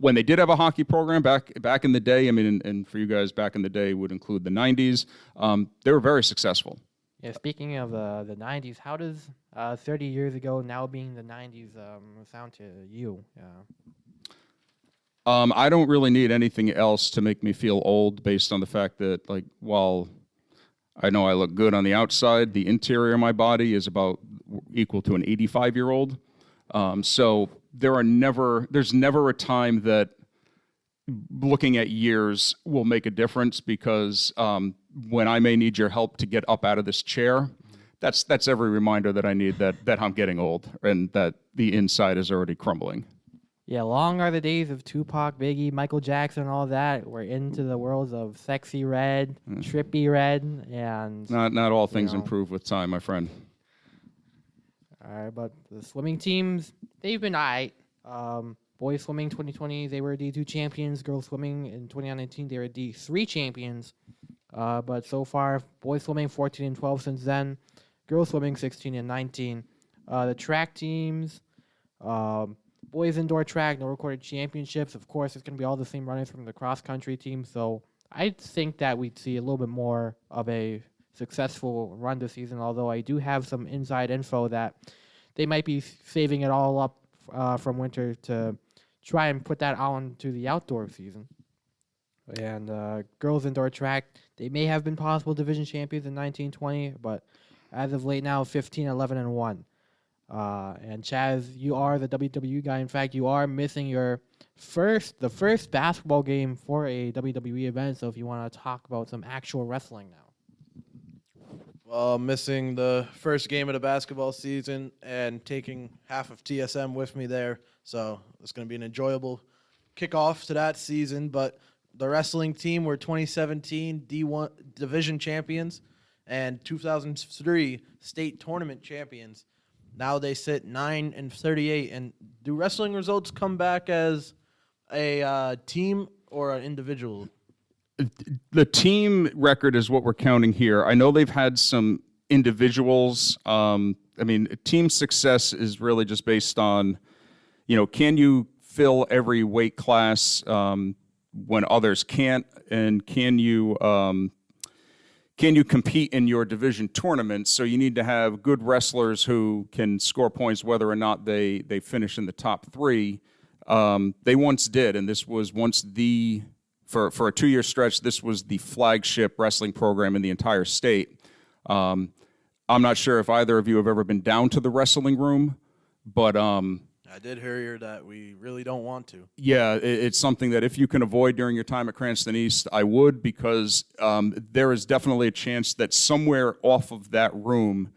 When they did have a hockey program back in the day, I mean, and for you guys back in the day would include the 90s, they were very successful. Yeah, speaking of the 90s, how does 30 years ago, now being the 90s, sound to you? I don't really need anything else to make me feel old, based on the fact that, like, while I know I look good on the outside, the interior of my body is about equal to an 85-year-old. So there's never a time that looking at years will make a difference, because when I may need your help to get up out of this chair, that's every reminder that I need that I'm getting old and that the inside is already crumbling. Yeah, long are the days of Tupac, Biggie, Michael Jackson, all that. We're into the worlds of Sexy Red, Trippy Red, and... Not all things know. improve with time, my friend. All right, but the swimming teams, they've been all right. Boys swimming 2020, they were D2 champions. Girls swimming in 2019, they were D3 champions. But so far, boys swimming 14-12 since then. Girls swimming 16-19. The track teams, boys indoor track, no recorded championships. Of course, it's going to be all the same runners from the cross country team. So I think that we'd see a little bit more of a successful run this season, although I do have some inside info that they might be saving it all up from winter to try and put that on to the outdoor season. And girls indoor track, they may have been possible division champions in 1920, but as of late now, 15-11-1. And Chaz, you are the WWE guy. In fact, you are missing the first basketball game for a WWE event. So if you want to talk about some actual wrestling now. Well, missing the first game of the basketball season and taking half of TSM with me there. So it's going to be an enjoyable kickoff to that season. But the wrestling team were 2017 D1 division champions and 2003 state tournament champions. Now they sit 9-38. And do wrestling results come back as a team or an individual? The team record is what we're counting here. I know they've had some individuals. I mean, team success is really just based on, can you fill every weight class when others can't, and can you compete in your division tournaments? So you need to have good wrestlers who can score points whether or not they finish in the top three. They once did, and this was once for a 2-year stretch, this was the flagship wrestling program in the entire state. I'm not sure if either of you have ever been down to the wrestling room, but I did hear that we really don't want to. yeah, it's something that if you can avoid during your time at Cranston East, I would, because there is definitely a chance that somewhere off of that room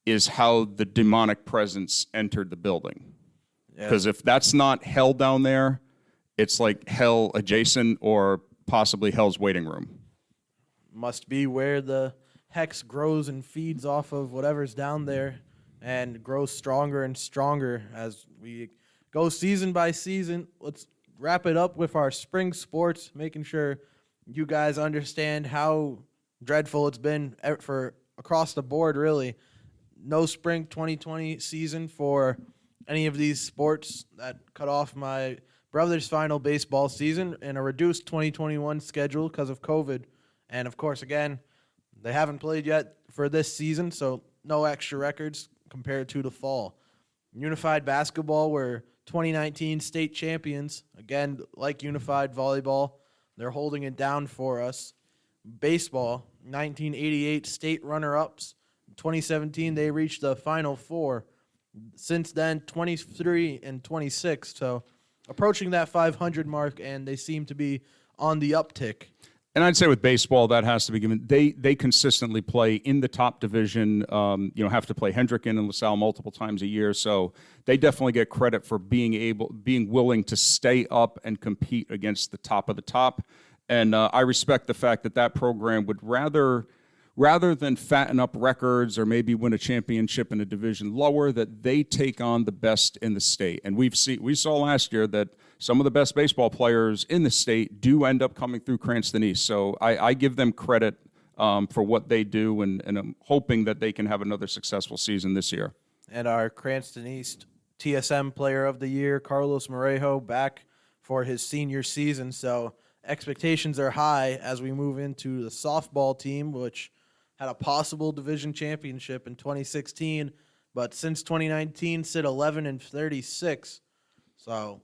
is how the demonic presence entered the building. Because if that's not hell down there, it's like hell adjacent or possibly hell's waiting room. Must be where the hex grows and feeds off of whatever's down there and grows stronger and stronger as we go season by season. Let's wrap it up with our spring sports, making sure you guys understand how dreadful it's been for across the board, really. No spring 2020 season for any of these sports. That cut off my brother's final baseball season, and a reduced 2021 schedule because of COVID. And of course, again, they haven't played yet for this season, so no extra records compared to the fall. Unified basketball were 2019 state champions. Again, like unified volleyball, they're holding it down for us. Baseball, 1988 state runner-ups. 2017, they reached the Final Four. Since then, 23 and 26, so approaching that 500 mark, and they seem to be on the uptick. And I'd say with baseball, that has to be given. They consistently play in the top division. Have to play Hendricken and LaSalle multiple times a year, so they definitely get credit for being willing to stay up and compete against the top of the top. And I respect the fact that program would rather than fatten up records or maybe win a championship in a division lower, that they take on the best in the state. And we saw last year that some of the best baseball players in the state do end up coming through Cranston East. So I give them credit for what they do, and I'm hoping that they can have another successful season this year. And our Cranston East TSM Player of the Year, Carlos Morejo, back for his senior season. So expectations are high as we move into the softball team, which had a possible division championship in 2016, but since 2019 sit 11-36. So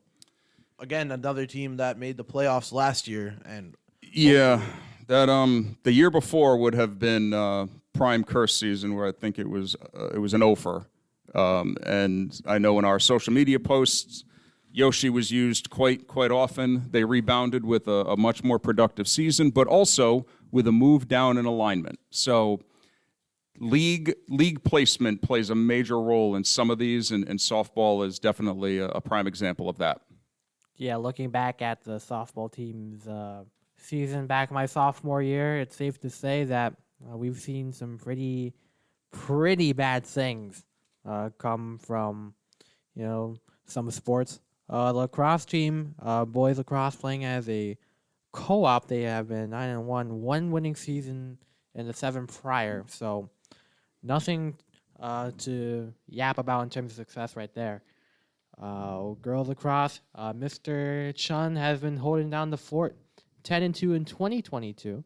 again, another team that made the playoffs last year. And yeah, that the year before would have been prime curse season, where I think it was an offer. And I know in our social media posts, Yoshi was used quite often. They rebounded with a much more productive season, but also with a move down in alignment. So league placement plays a major role in some of these, and softball is definitely a prime example of that. Yeah, looking back at the softball team's season back my sophomore year, it's safe to say that we've seen some pretty bad things come from, some sports. The lacrosse team, boys lacrosse, playing as a co-op, they have been 9-1, one winning season in the 7 prior. So nothing to yap about in terms of success right there. Girls lacrosse, Mr. Chun has been holding down the fort, 10-2 in 2022.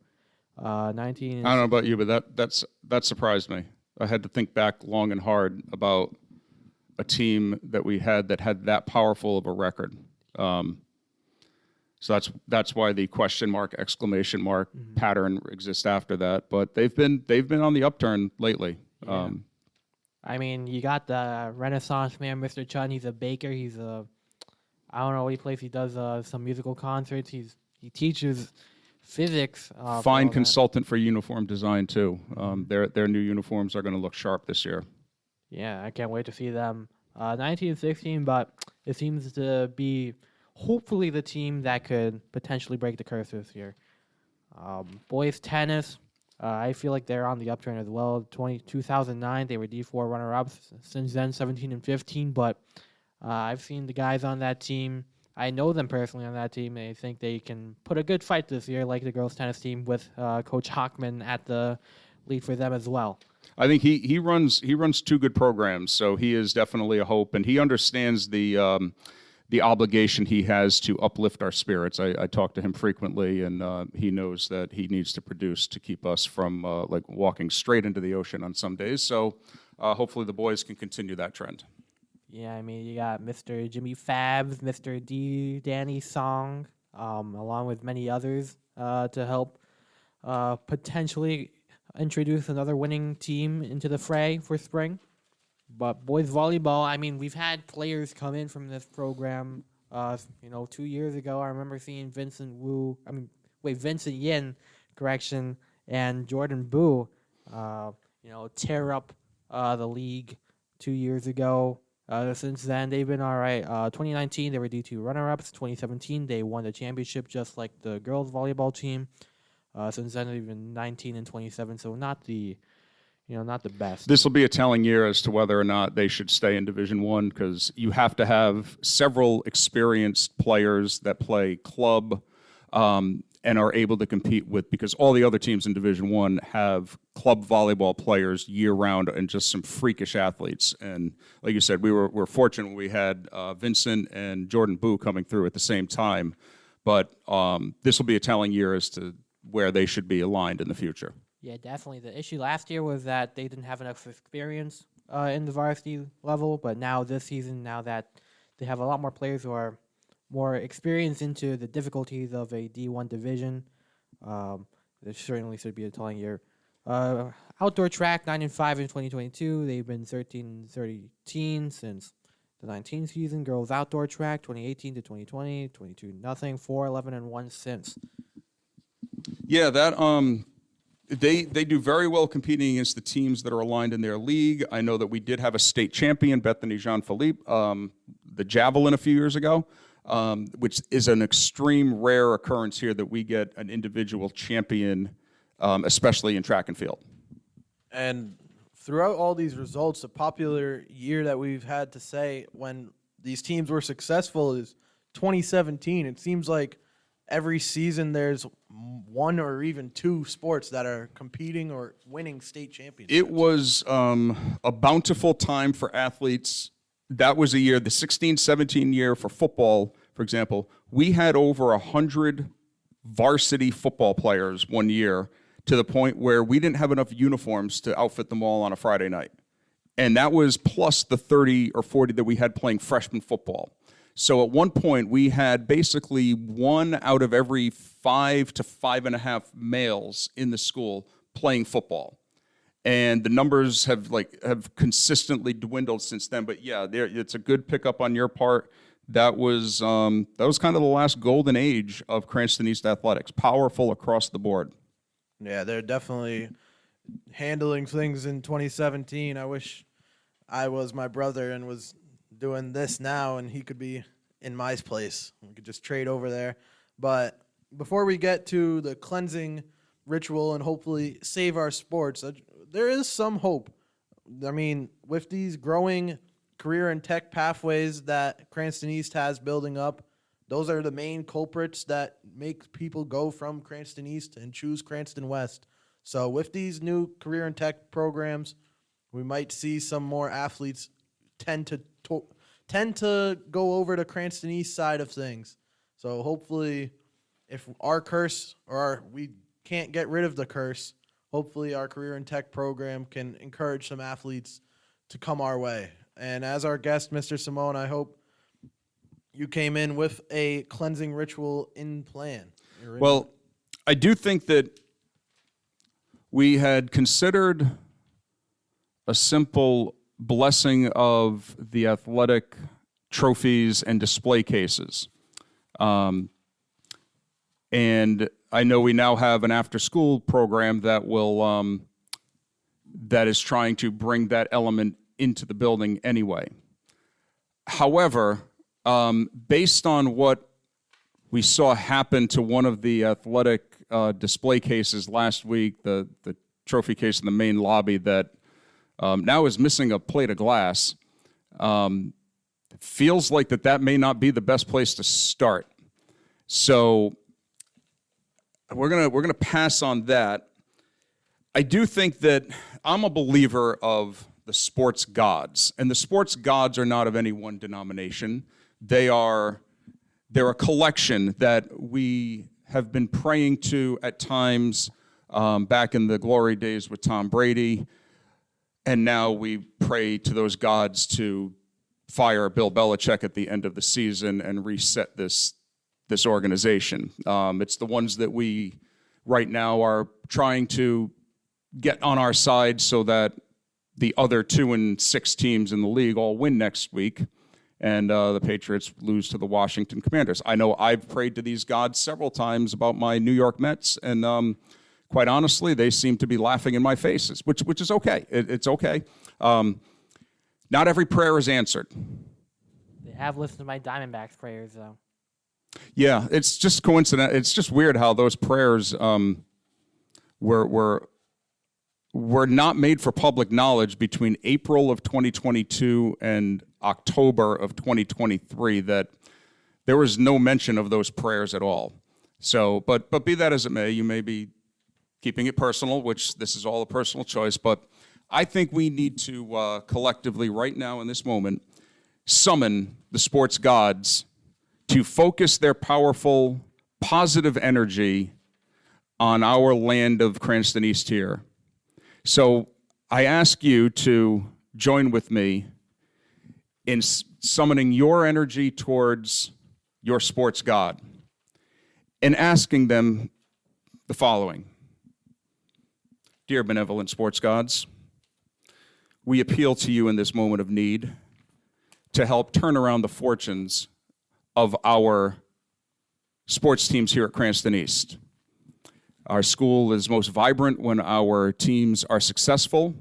19. I don't know about you, but that surprised me. I had to think back long and hard about a team that we had that powerful of a record. So that's why the question mark, exclamation mark pattern exists after that. But they've been on the upturn lately. Yeah. I mean, you got the Renaissance man, Mr. Chun. He's a baker. I don't know what he plays. He does some musical concerts. He teaches physics. Fine consultant for uniform design too. Their new uniforms are going to look sharp this year. Yeah, I can't wait to see them. 19-16, but it seems to be hopefully the team that could potentially break the curse this year. Boys tennis, I feel like they're on the upturn as well. 2009, they were D4 runner-ups. Since then, 17-15, but I've seen the guys on that team. I know them personally on that team. I think they can put a good fight this year, like the girls tennis team with Coach Hockman at the lead for them as well. I think he runs 2 good programs, so he is definitely a hope, and he understands the obligation he has to uplift our spirits. I talk to him frequently, and he knows that he needs to produce to keep us from walking straight into the ocean on some days. So hopefully the boys can continue that trend. Yeah, I mean, you got Mr. Jimmy Fabs, Mr. Danny Song, along with many others to help potentially introduce another winning team into the fray for spring. But boys volleyball, I mean, we've had players come in from this program. 2 years ago, I remember seeing Vincent Yin, and Jordan Boo, tear up the league 2 years ago. Since then, they've been all right. 2019, they were D2 runner-ups. 2017, they won the championship just like the girls volleyball team. Since then, they've been 19-27, so not the best. This will be a telling year as to whether or not they should stay in Division I, because you have to have several experienced players that play club, and and are able to compete with, because all the other teams in Division I have club volleyball players year-round and just some freakish athletes. And like you said, we're fortunate we had Vincent and Jordan Boo coming through at the same time. But this will be a telling year as to where they should be aligned in the future. Yeah, definitely. The issue last year was that they didn't have enough experience in the varsity level, but now this season, now that they have a lot more players who are more experienced into the difficulties of a D1 division, there certainly should be a telling year. Outdoor track, 9-5 in 2022. They've been 13 since the 19 season. Girls outdoor track, 2018 to 2020, 22-0, 4-11-1 since. Yeah, that they do very well competing against the teams that are aligned in their league. I know that we did have a state champion, Bethany Jean-Philippe, the javelin a few years ago, which is an extreme rare occurrence here that we get an individual champion, especially in track and field. And throughout all these results, a popular year that we've had to say when these teams were successful is 2017. It seems like every season there's one or even two sports that are competing or winning state championships. It was a bountiful time for athletes. That was a year, the 16-17 year for football, for example, we had over 100 varsity football players one year, to the point where we didn't have enough uniforms to outfit them all on a Friday night. And that was plus the 30 or 40 that we had playing freshman football. So at one point, we had basically 1 out of every 5 to 5.5 males in the school playing football. And the numbers have consistently dwindled since then. But yeah, it's a good pickup on your part. That was kind of the last golden age of Cranston East athletics. Powerful across the board. Yeah, they're definitely handling things in 2017. I wish I was my brother and was doing this now, and he could be in my place. We could just trade over there. But before we get to the cleansing ritual and hopefully save our sports, there is some hope. I mean, with these growing career and tech pathways that Cranston East has building up, those are the main culprits that make people go from Cranston East and choose Cranston West. So with these new career and tech programs, we might see some more athletes tend to go over to Cranston East side of things. So hopefully, if our curse we can't get rid of the curse, hopefully our career and tech program can encourage some athletes to come our way. And as our guest, Mr. Simone, I hope you came in with a cleansing ritual in plan. Well, I do think that we had considered a simple blessing of the athletic trophies and display cases. And I know we now have an after-school program that will that is trying to bring that element into the building anyway. However, based on what we saw happen to one of the athletic display cases last week, the trophy case in the main lobby that now is missing a plate of glass, feels like that may not be the best place to start. So we're gonna pass on that. I do think that I'm a believer of the sports gods, and the sports gods are not of any one denomination. They're a collection that we have been praying to at times back in the glory days with Tom Brady, and now we pray to those gods to fire Bill Belichick at the end of the season and reset this organization. It's the ones that we right now are trying to get on our side so that the other 2 and 6 teams in the league all win next week, and the Patriots lose to the Washington Commanders. I know I've prayed to these gods several times about my New York Mets, and quite honestly, they seem to be laughing in my faces, which is okay. It's okay. Not every prayer is answered. They have listened to my Diamondbacks prayers, though. Yeah, it's just coincident. It's just weird how those prayers were not made for public knowledge between April of 2022 and October of 2023, that there was no mention of those prayers at all. So, but be that as it may, you may be keeping it personal, which this is all a personal choice, but I think we need to collectively, right now in this moment, summon the sports gods to focus their powerful, positive energy on our land of Cranston East here. So I ask you to join with me in summoning your energy towards your sports god and asking them the following. Dear benevolent sports gods, we appeal to you in this moment of need to help turn around the fortunes of our sports teams here at Cranston East. Our school is most vibrant when our teams are successful,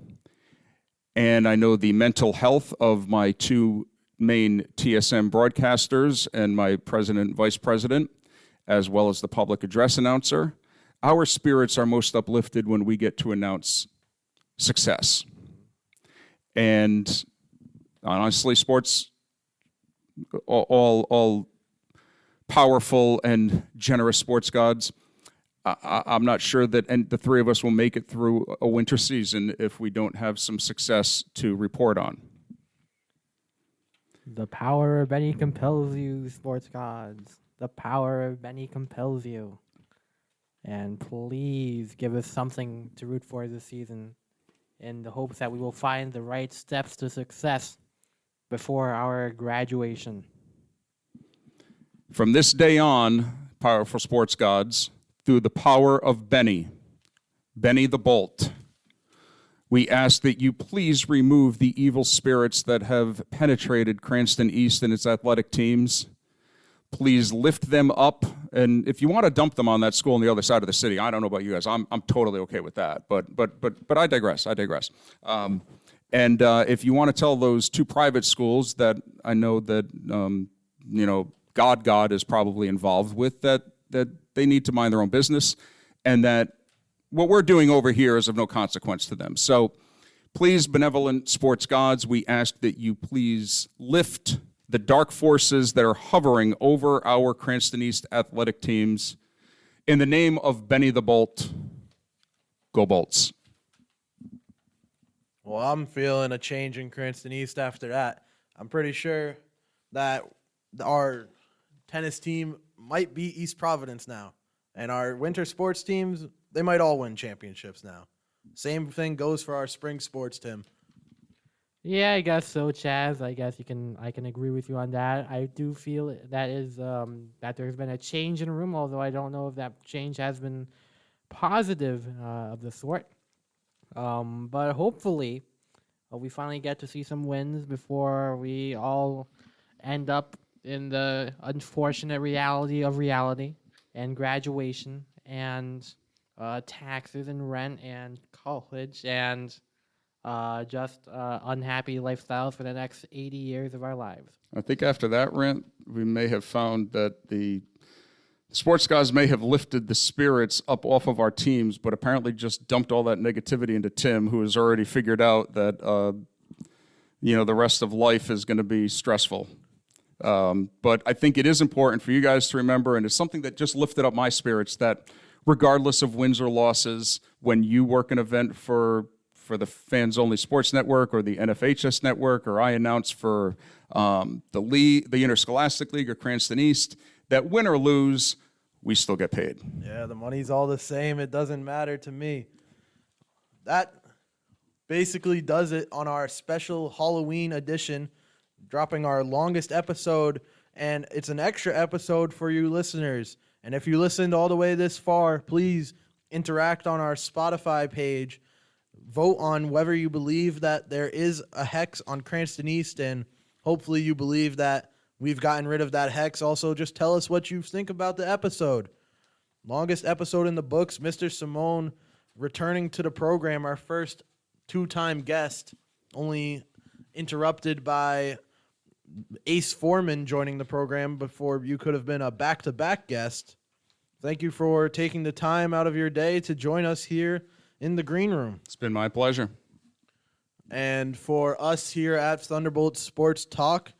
and I know the mental health of my two main TSM broadcasters and my president and vice president, as well as the public address announcer. Our spirits are most uplifted when we get to announce success. And honestly, sports, all powerful and generous sports gods, I'm not sure that the three of us will make it through a winter season if we don't have some success to report on. The power of Benny compels you, sports gods. The power of Benny compels you. And please give us something to root for this season in the hopes that we will find the right steps to success before our graduation. From this day on, powerful sports gods, through the power of Benny the Bolt, we ask that you please remove the evil spirits that have penetrated Cranston East and its athletic teams. Please lift them up, and if you want to dump them on that school on the other side of the city, I don't know about you guys, I'm totally okay with that. But I digress. And if you want to tell those two private schools that I know that God is probably involved with, that they need to mind their own business, and that what we're doing over here is of no consequence to them. So please, benevolent sports gods, we ask that you please lift the dark forces that are hovering over our Cranston East athletic teams. In the name of Benny the Bolt, go Bolts. Well, I'm feeling a change in Cranston East after that. I'm pretty sure that our tennis team might beat East Providence now. And our winter sports teams, they might all win championships now. Same thing goes for our spring sports, Tim. Yeah, I guess so, Chaz. I guess I can agree with you on that. I do feel that there's been a change in room, although I don't know if that change has been positive of the sort. But hopefully, we finally get to see some wins before we all end up in the unfortunate reality of reality and graduation and taxes and rent and college and just unhappy lifestyles for the next 80 years of our lives. I think after that rant, we may have found that the sports guys may have lifted the spirits up off of our teams, but apparently just dumped all that negativity into Tim, who has already figured out that the rest of life is going to be stressful. But I think it is important for you guys to remember, and it's something that just lifted up my spirits, that regardless of wins or losses, when you work an event for the Fans Only Sports Network or the NFHS Network, or I announce for the Interscholastic League or Cranston East, that win or lose, we still get paid. Yeah, the money's all the same. It doesn't matter to me. That basically does it on our special Halloween edition, dropping our longest episode, and it's an extra episode for you listeners. And if you listened all the way this far, please interact on our Spotify page. Vote on whether you believe that there is a hex on Cranston East, and hopefully you believe that we've gotten rid of that hex. Also, just tell us what you think about the episode. Longest episode in the books. Mr. Simone returning to the program, our first two-time guest, only interrupted by Ace Foreman joining the program before you could have been a back-to-back guest. Thank you for taking the time out of your day to join us here in the green room. It's been my pleasure. And for us here at Thunderbolt Sports Talk,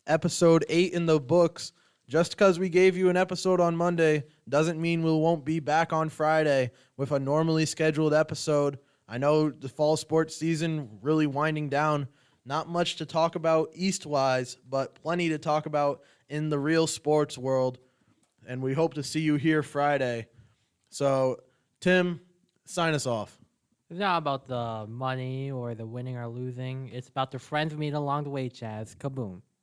episode 8 in the books. just because we gave you an episode on Monday doesn't mean we won't be back on Friday with a normally scheduled episode. I know the fall sports season really winding down. Not much to talk about East-wise, but plenty to talk about in the real sports world. And we hope to see you here Friday. So, Tim, sign us off. It's not about the money or the winning or losing. It's about the friends we meet along the way, Chaz. Kaboom.